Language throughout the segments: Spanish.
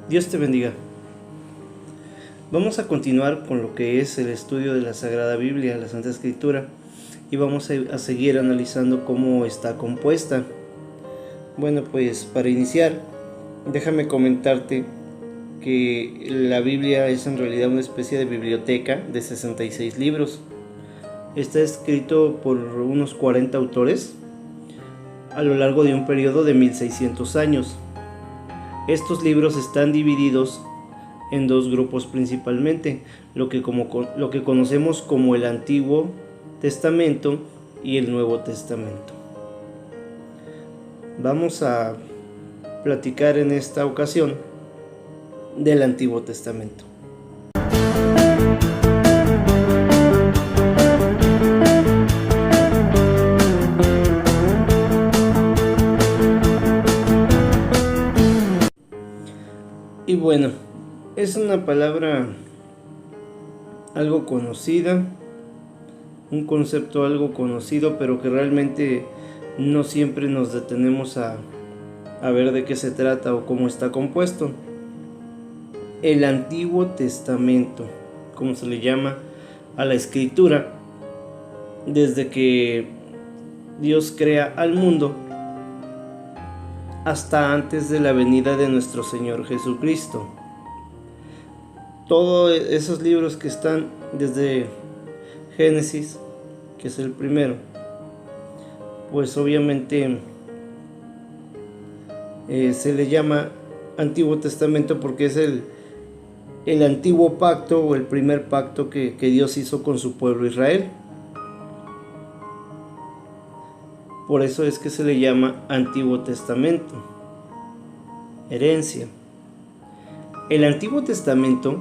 Dios te bendiga. Vamos a continuar con lo que es el estudio de la Sagrada Biblia, la Santa Escritura, y vamos a seguir analizando cómo está compuesta. Bueno, pues para iniciar, déjame comentarte que la Biblia es en realidad una especie de biblioteca de 66 libros. Está escrito por unos 40 autores a lo largo de un periodo de 1600 años. Estos libros están divididos en dos grupos principalmente, lo que conocemos como el Antiguo Testamento y el Nuevo Testamento. Vamos a platicar en esta ocasión del Antiguo Testamento. Y bueno, es una palabra algo conocida, un concepto algo conocido, pero que realmente no siempre nos detenemos a ver de qué se trata o cómo está compuesto. El Antiguo Testamento, como se le llama a la Escritura, desde que Dios crea al mundo hasta antes de la venida de nuestro Señor Jesucristo. Todos esos libros que están desde Génesis, que es el primero, pues obviamente se le llama Antiguo Testamento porque es el antiguo pacto o el primer pacto que Dios hizo con su pueblo Israel. Por eso es que se le llama Antiguo Testamento, herencia. El Antiguo Testamento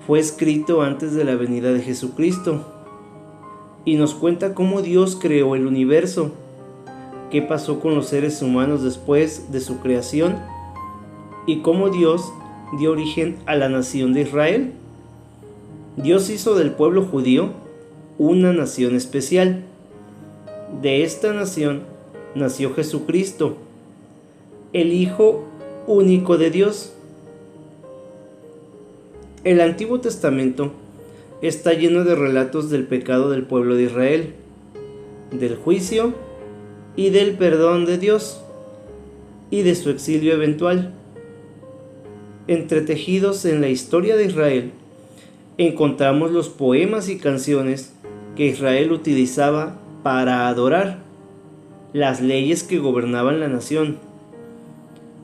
fue escrito antes de la venida de Jesucristo y nos cuenta cómo Dios creó el universo, qué pasó con los seres humanos después de su creación y cómo Dios dio origen a la nación de Israel. Dios hizo del pueblo judío una nación especial. De esta nación nació Jesucristo, el Hijo único de Dios. El Antiguo Testamento está lleno de relatos del pecado del pueblo de Israel, del juicio y del perdón de Dios y de su exilio eventual. Entretejidos en la historia de Israel, encontramos los poemas y canciones que Israel utilizaba para adorar, las leyes que gobernaban la nación.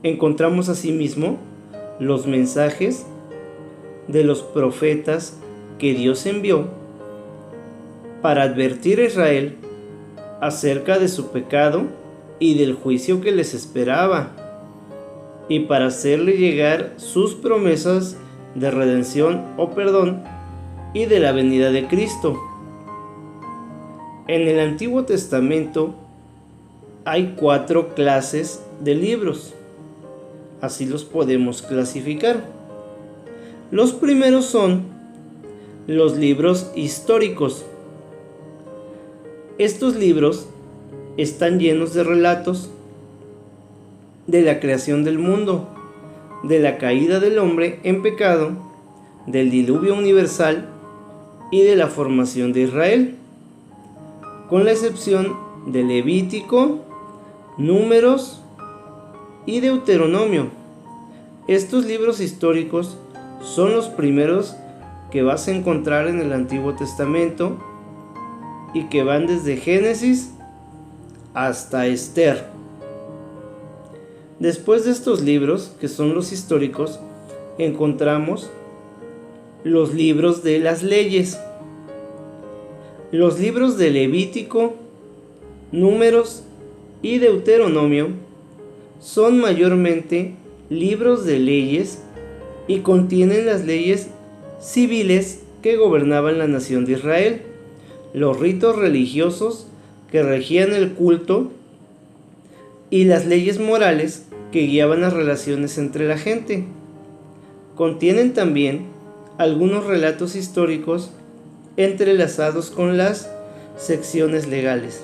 Encontramos asimismo los mensajes de los profetas que Dios envió para advertir a Israel acerca de su pecado y del juicio que les esperaba, y para hacerle llegar sus promesas de redención o perdón y de la venida de Cristo. En el Antiguo Testamento hay 4 clases de libros, así los podemos clasificar. Los primeros son los libros históricos. Estos libros están llenos de relatos de la creación del mundo, de la caída del hombre en pecado, del diluvio universal y de la formación de Israel, con la excepción de Levítico, Números y Deuteronomio. Estos libros históricos son los primeros que vas a encontrar en el Antiguo Testamento y que van desde Génesis hasta Esther. Después de estos libros, que son los históricos, encontramos los libros de las leyes. Los libros de Levítico, Números y Deuteronomio son mayormente libros de leyes y contienen las leyes civiles que gobernaban la nación de Israel, los ritos religiosos que regían el culto y las leyes morales que guiaban las relaciones entre la gente. Contienen también algunos relatos históricos entrelazados con las secciones legales.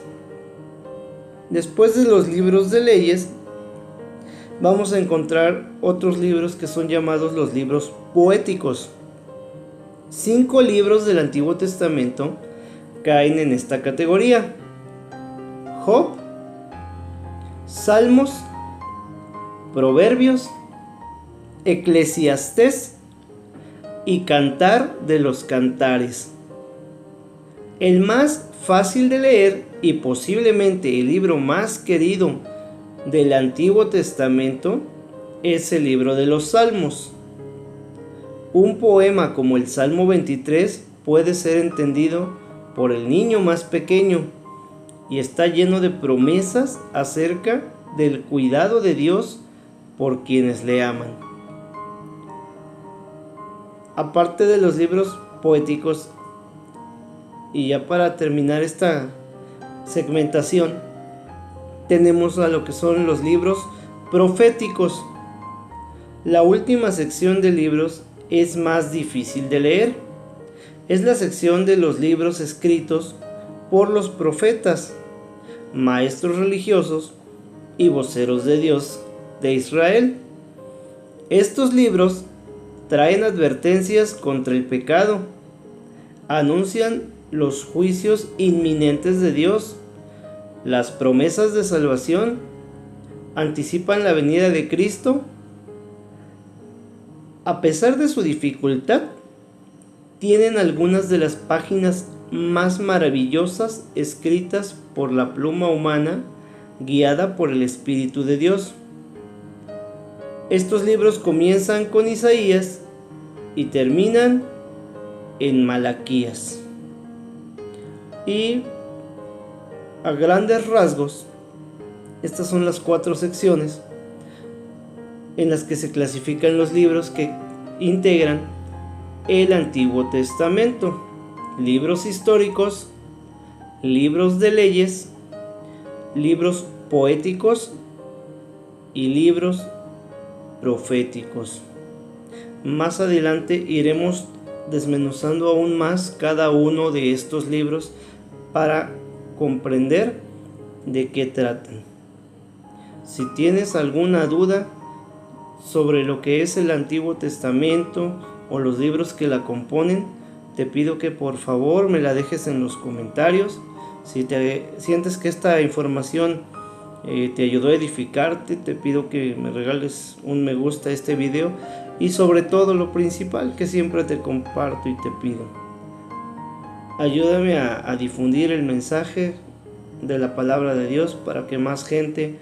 Después de los libros de leyes vamos a encontrar otros libros que son llamados los libros poéticos. 5 libros del Antiguo Testamento caen en esta categoría: Job, Salmos, Proverbios, Eclesiastés y Cantar de los Cantares. El más fácil de leer y posiblemente el libro más querido del Antiguo Testamento es el libro de los Salmos. Un poema como el Salmo 23 puede ser entendido por el niño más pequeño y está lleno de promesas acerca del cuidado de Dios por quienes le aman. Aparte de los libros poéticos, y ya para terminar esta segmentación, tenemos a lo que son los libros proféticos. La última sección de libros es más difícil de leer. Es la sección de los libros escritos por los profetas, maestros religiosos y voceros de Dios de Israel. Estos libros traen advertencias contra el pecado, anuncian los juicios inminentes de Dios, las promesas de salvación, anticipan la venida de Cristo. A pesar de su dificultad, tienen algunas de las páginas más maravillosas escritas por la pluma humana, guiada por el Espíritu de Dios. Estos libros comienzan con Isaías y terminan en Malaquías. Y a grandes rasgos, estas son las 4 secciones en las que se clasifican los libros que integran el Antiguo Testamento: libros históricos, libros de leyes, libros poéticos y libros proféticos. Más adelante iremos desmenuzando aún más cada uno de estos libros para comprender de qué tratan. Si tienes alguna duda sobre lo que es el Antiguo Testamento o los libros que la componen, te pido que por favor me la dejes en los comentarios. Si te sientes que esta información te ayudó a edificarte, te pido que me regales un me gusta a este video, y sobre todo lo principal que siempre te comparto y te pido: ayúdame a difundir el mensaje de la palabra de Dios para que más gente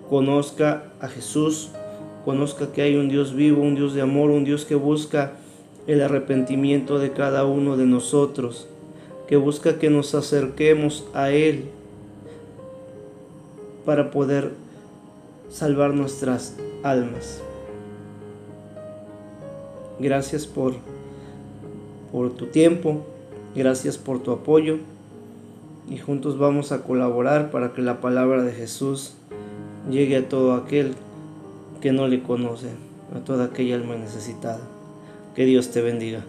conozca a Jesús, conozca que hay un Dios vivo, un Dios de amor, un Dios que busca el arrepentimiento de cada uno de nosotros, que busca que nos acerquemos a Él para poder salvar nuestras almas. Gracias por tu tiempo, gracias por tu apoyo, y juntos vamos a colaborar para que la palabra de Jesús llegue a todo aquel que no le conoce, a toda aquella alma necesitada. Que Dios te bendiga.